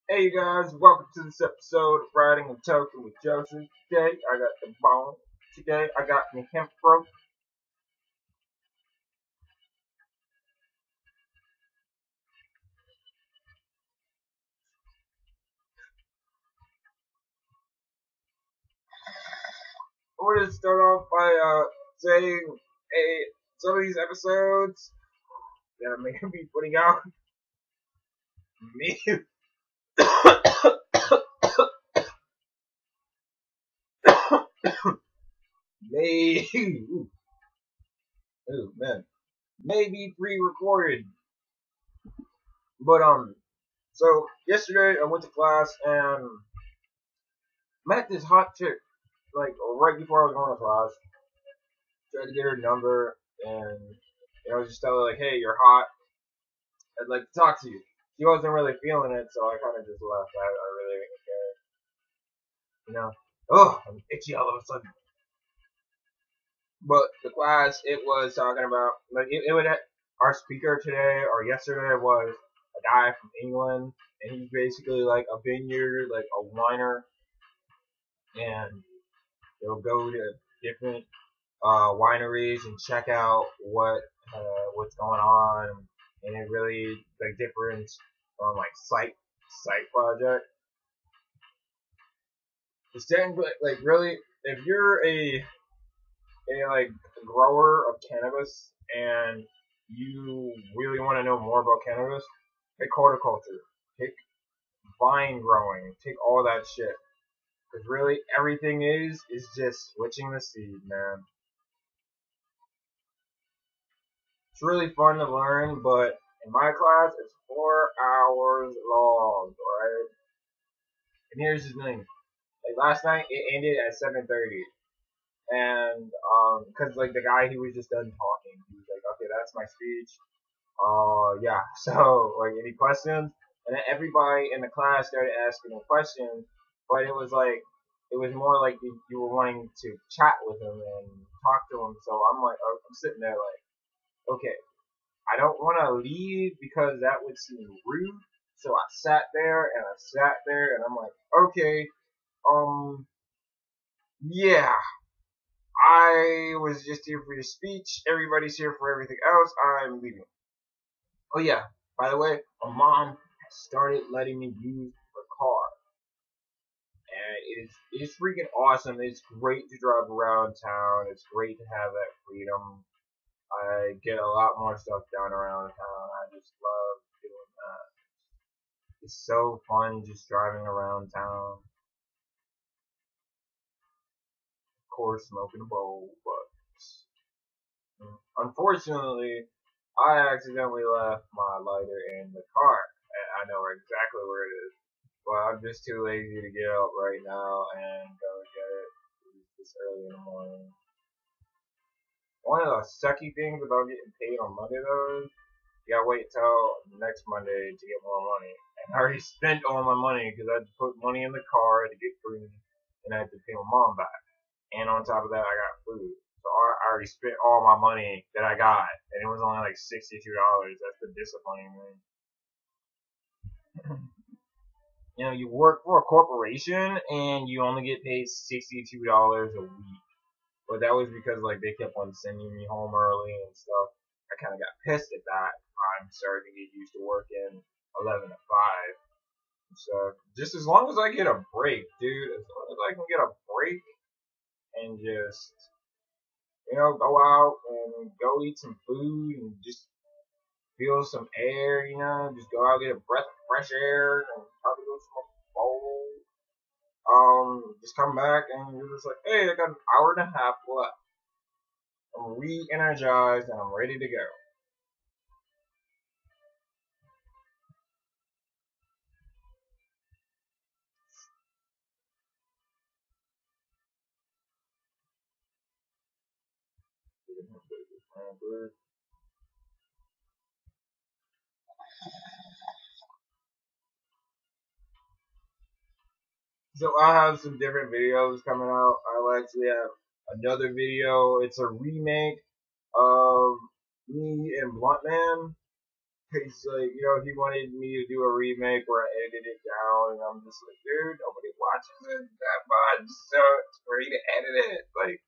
Hey you guys, welcome to this episode of Riding and Token with Joseph. Today I got the bone. Today I got the hemp rope. I wanted to start off by saying, hey, some of these episodes that I'm gonna be putting out, me, may, ooh, man, may be pre-recorded, but so yesterday I went to class and met this hot chick, like right before I was going to class. Tried to get her number, and just tell her like, "Hey, you're hot. I'd like to talk to you." She wasn't really feeling it, so I kind of just left. I really didn't care, you know. Oh, I'm itchy all of a sudden. But the class it was talking about like it would our speaker today or yesterday was a guy from England, and he's basically like a vineyard, like a winer, and they'll go to different wineries and check out what's going on, and it really like different from like site project. It's technically like really if you're a like grower of cannabis and you really want to know more about cannabis, take horticulture, take vine growing, take all that shit. Because really everything is just switching the seed, man. It's really fun to learn, but in my class, it's 4 hours long, right? And here's the thing: like last night, it ended at 7:30, and because like the guy, he was just done talking. He was like, "Okay, that's my speech. Yeah. So like, any questions?" And then everybody in the class started asking him questions, but it was like it was more like you were wanting to chat with him and talk to him. So I'm like, I'm sitting there like, okay, I don't want to leave because that would seem rude. So I sat there and I sat there and I'm like, okay, um, yeah, I was just here for your speech. Everybody's here for everything else. I'm leaving. Oh yeah, by the way, my mom has started letting me use her car, and it's freaking awesome. It's great to drive around town. It's great to have that freedom. I get a lot more stuff done around town. I just love doing that. It's so fun just driving around town. Of course, smoking a bowl, but unfortunately, I accidentally left my lighter in the car, and I know exactly where it is. But I'm just too lazy to get up right now and go get it this early in the morning. One of the sucky things about getting paid on Monday though is you gotta wait till next Monday to get more money. And I already spent all my money because I had to put money in the car to get food, and I had to pay my mom back. And on top of that, I got food. So I already spent all my money that I got, and it was only like $62. That's the disappointing thing. You work for a corporation and you only get paid $62 a week. But that was because like they kept on sending me home early and stuff. I kind of got pissed at that. I'm starting to get used to working 11 to 5. So just as long as I get a break, dude, as long as I can get a break and just go out and go eat some food and just feel some air, just go out and get a breath of fresh air and probably go smoke a bowl. Just come back and you're just like, hey, I got an hour and a half left. I'm re-energized and I'm ready to go. So I have some different videos coming out. I'll actually have another video. It's a remake of me and Blunt Man. He's like, you know, he wanted me to do a remake where I edited it down, and I'm just like, dude, nobody watches it that much, so it's free to edit it. Like,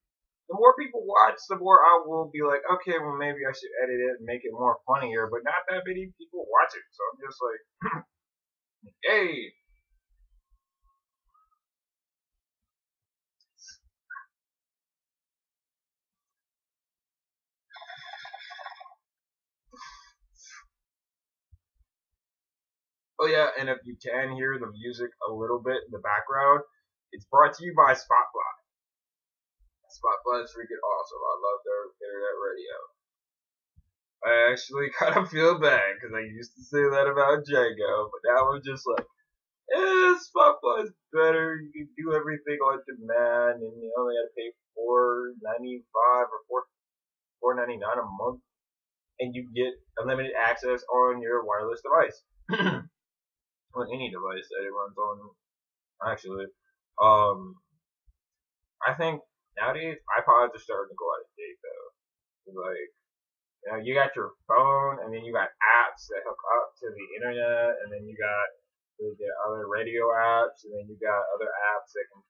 the more people watch, the more I will be like, okay, well, maybe I should edit it and make it more funnier, but not that many people watch it, so I'm just like, hey. Oh yeah, and if you can hear the music a little bit in the background, it's brought to you by Spotlight. Spotlight is freaking awesome. I love their internet radio. I actually kind of feel bad because I used to say that about Django, but now I'm just like, Spotlight's better. You can do everything on demand, and you only got to pay $4.95 or $4.99 a month, and you get unlimited access on your wireless device, on any device that it runs on. Actually, um, I think nowadays iPods are starting to go out of date though. Like, you know, you got your phone, and then you got apps that hook up to the internet, and then you got the other radio apps, and then you got other apps that can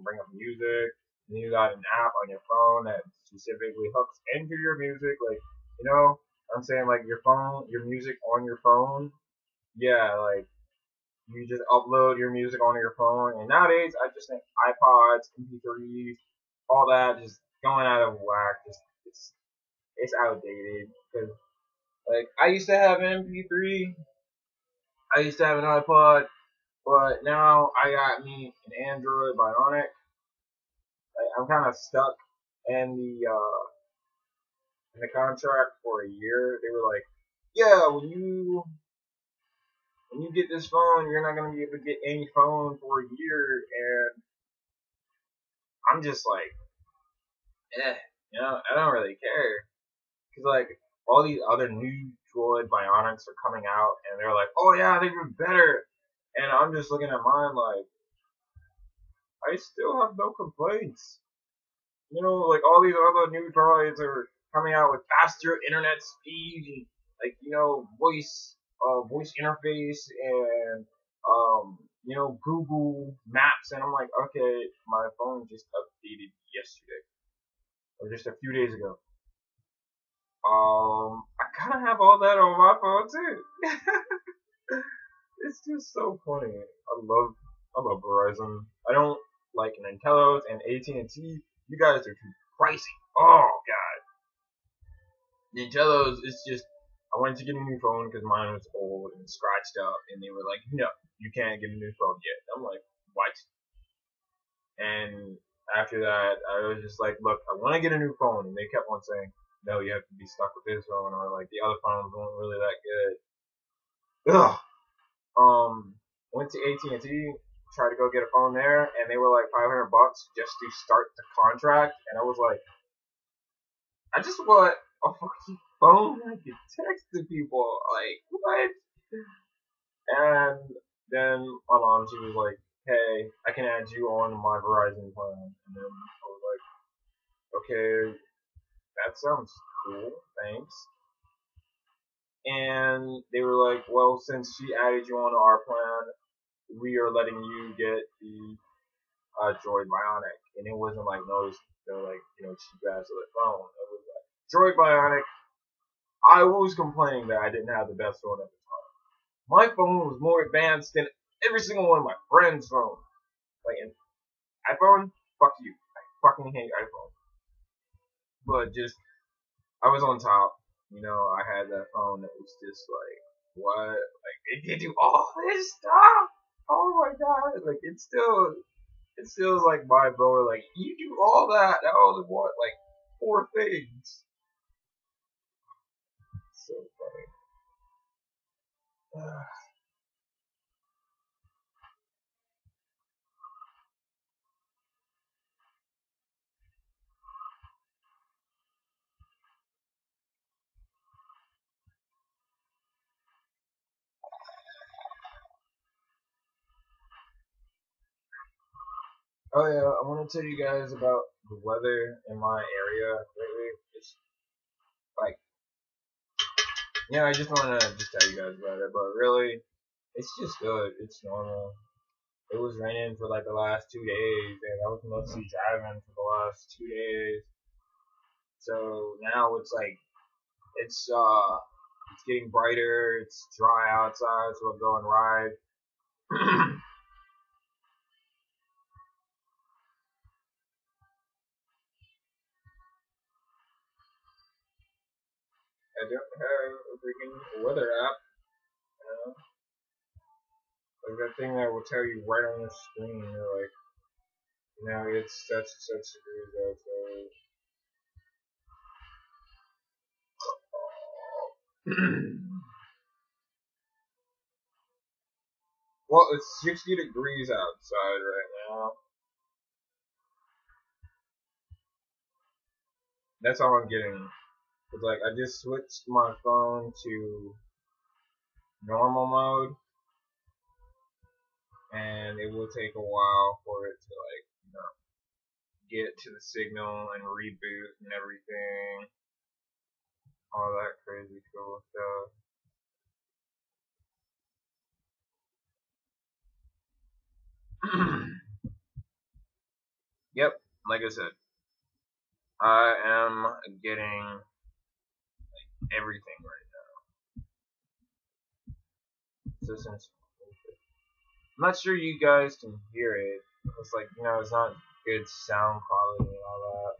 bring up music, and then you got an app on your phone that specifically hooks into your music. Like, you know, I'm saying like your phone, your music on your phone. Yeah, like you just upload your music onto your phone, and nowadays I just think iPods, MP3s, all that just going out of whack. Just it's outdated because like I used to have an MP3, I used to have an iPod, but now I got me an Android Bionic. Like, I'm kind of stuck in the contract for a year. They were like, yeah, when you get this phone, you're not gonna be able to get any phone for a year, and I'm just like, you know, I don't really care. Cause like all these other new Droid Bionics are coming out, and they're like, oh yeah, they're even better. And I'm just looking at mine like, I still have no complaints. You know, like all these other new droids are coming out with faster internet speed and like you know voice interface and you know Google Maps, and I'm like, okay, my phone just updated yesterday or just a few days ago. I kind of have all that on my phone too. It's just so funny. I love Verizon. I don't like Nintendo's and AT&T. You guys are too pricey. Oh god. Nintendo's is just. I wanted to get a new phone because mine was old and scratched up, and they were like, no, you can't get a new phone yet. I'm like, what? And after that, I was just like, look, I want to get a new phone, and they kept on saying, no, you have to be stuck with this phone, or like the other phones weren't really that good. Ugh. Went to AT&T, tried to go get a phone there, and they were like $500 just to start the contract, and I was like, I just want a fucking phone I can text to people, like what? And then my mom, she was like, hey, I can add you on my Verizon plan, and then I was like, okay, that sounds cool, thanks. And they were like, well, since she added you onto our plan, we are letting you get the Droid Bionic. And it wasn't like no like, you know, cheap ass other phone. It was like Droid Bionic. I was complaining that I didn't have the best phone at the time. My phone was more advanced than every single one of my friends' phones. Like an iPhone, fuck you. I fucking hate iPhone. But just I was on top. You know, I had that phone that was just like, what? Like, it can do all this stuff? Oh my god. Like, it's still like mind blowing. Like, you do all that? That only what? Like, 4 things. So funny. Oh yeah, I want to tell you guys about the weather in my area lately. It's like Yeah, I just want to just tell you guys about it, but really, it's just good. It's normal. It was raining for like the last 2 days, and I was mostly driving for the last 2 days. So now it's like it's getting brighter. It's dry outside, so I'll go and ride. I don't have a freaking weather app. You know? Like that thing that will tell you right on the screen. Like, it's such and such degrees outside. Well, it's 60 degrees outside right now. That's all I'm getting. It's like I just switched my phone to normal mode, and it will take a while for it to get to the signal and reboot and everything. All that crazy cool stuff. Yep, like I said, I am getting everything right now. So since I'm not sure you guys can hear it, it's like it's not good sound quality and all that.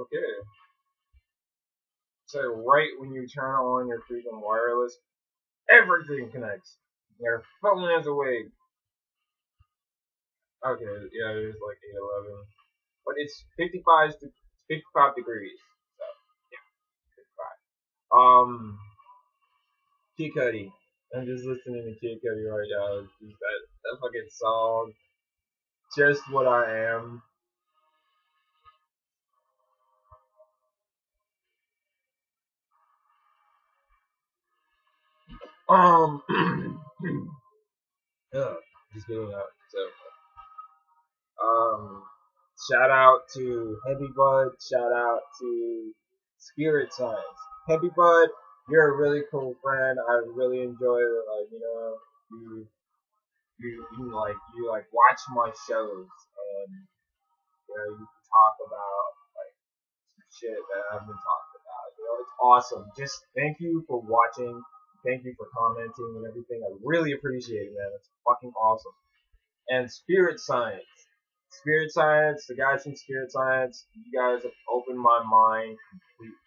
Okay, so right when you turn on your freaking wireless, everything connects. Your phone is awake. Okay, yeah, it is like 8:11, but it's 55 degrees. So yeah, 55. Kid Cudi. I'm just listening to Kid Cudi right now. It's just that fucking song, just what I am. Um, yeah, just getting up. So, um, shout out to Heavy Bud. Shout out to Spirit Science. Heavy Bud, you're a really cool friend. I really enjoy it. Like you you watch my shows and you can talk about like some shit that I've been talking about. It's awesome. Just thank you for watching. Thank you for commenting and everything. I really appreciate it, man. It's fucking awesome. And Spirit Science. Spirit Science, the guys from Spirit Science, you guys have opened my mind completely.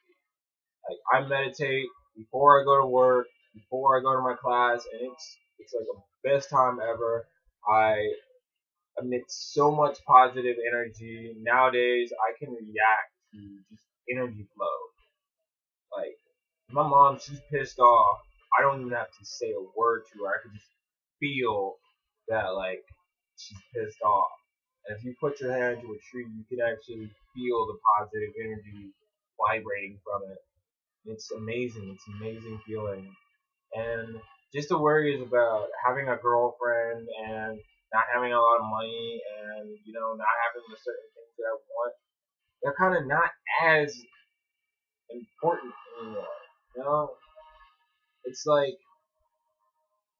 Like I meditate before I go to work, before I go to my class, and it's like the best time ever. I emit so much positive energy. Nowadays, I can react to just energy flow. Like my mom, she's pissed off. I don't even have to say a word to her. I can just feel that she's pissed off. And if you put your hand to a tree, you can actually feel the positive energy vibrating from it. It's amazing. It's an amazing feeling. And just the worries about having a girlfriend and not having a lot of money and not having the certain things that I want, they're kind of not as important anymore. You know, it's like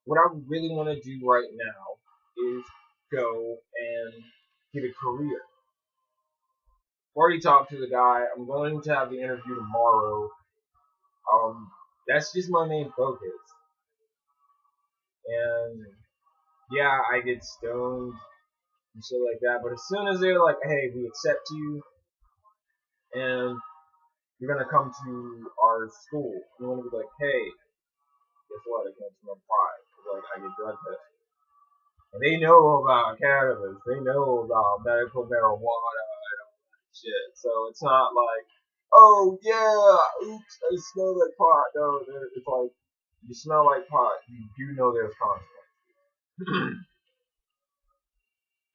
what I really want to do right now is go and get a career. Already talked to the guy. I'm going to have the interview tomorrow. That's just my main focus. And yeah, I get stoned and shit like that. But as soon as they're like, "Hey, we accept you, and you're gonna come to our school," I'm gonna be like, "Hey, guess what? I can't smoke pot because I get drug tested." And they know about cannabis. They know about medical marijuana. shit. So it's not like, oh yeah, oops, I smell like pot. No, it's like you smell like pot. You do know there's consequence,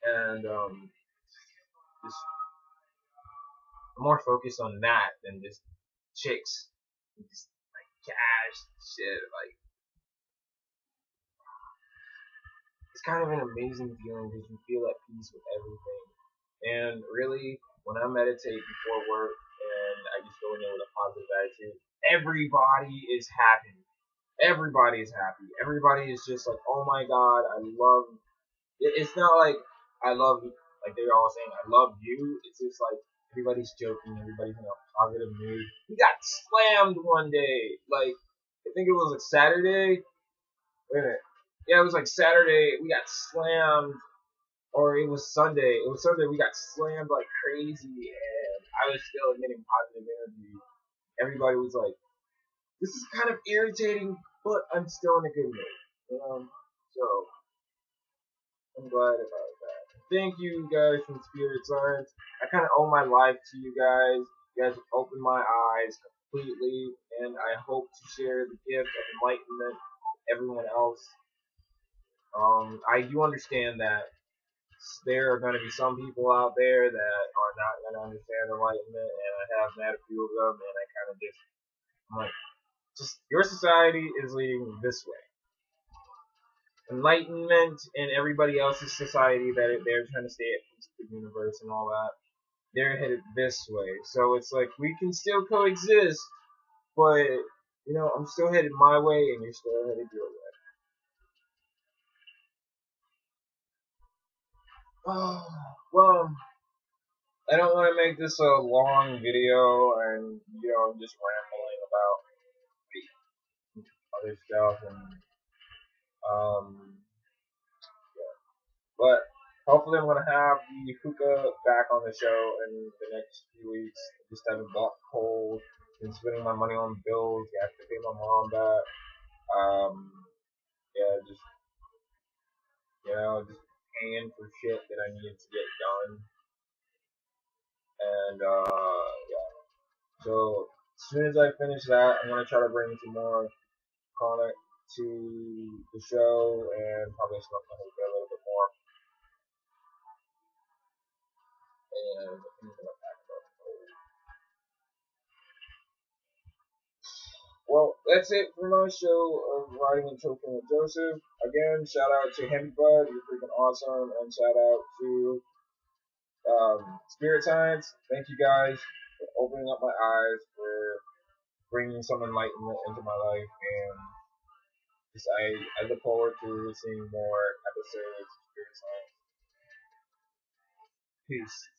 and just more focused on that than just chicks, just like cash shit. Like it's kind of an amazing feeling because you feel at peace with everything. And really, when I meditate before work and I just go in there with a positive attitude, everybody is happy. Everybody is happy. Everybody is just like, oh my god, I love. It's not like I love, like they're all saying, I love you. It's just like everybody's joking. Everybody's in a positive mood. We got slammed one day. Like, I think it was like Saturday. Wait a minute. Yeah, it was like Saturday. We got slammed, or it was Sunday. It was Sunday. We got slammed like crazy, and I was still emitting positive energy. Everybody was like, "This is kind of irritating, but I'm still in a good mood." So I'm glad about that. Thank you guys from Spirit Science. I kind of owe my life to you guys. You guys have opened my eyes completely, and I hope to share the gift of enlightenment with everyone else. I do understand that there are going to be some people out there that are not going to understand enlightenment, and I have met a few of them, and I kind of I'm like, just your society is leading this way. Enlightenment and everybody else's society that they're trying to stay at peace with the universe and all that, they're headed this way. So it's like we can still coexist, but I'm still headed my way, and you're still headed your way. Oh, well, I don't want to make this a long video, and I'm just rambling about other stuff, and yeah. But hopefully, I'm gonna have the hookah back on the show in the next few weeks. I just haven't bought coal, been spending my money on bills. I have to pay my mom back. Yeah, just paying for shit that I need to get done, and yeah. So as soon as I finish that, I'm gonna try to bring some more Chronic to the show and probably smoke my hookah a little bit more. And I'm gonna pack it up. Well, that's it for my show of Riding and Tokin with Joseph. Again, shout out to Hemi Bud, you're freaking awesome, and shout out to Spirit Science. Thank you guys for opening up my eyes, for bringing some enlightenment into my life, and just I look forward to seeing more episodes of Spirit Science. Peace.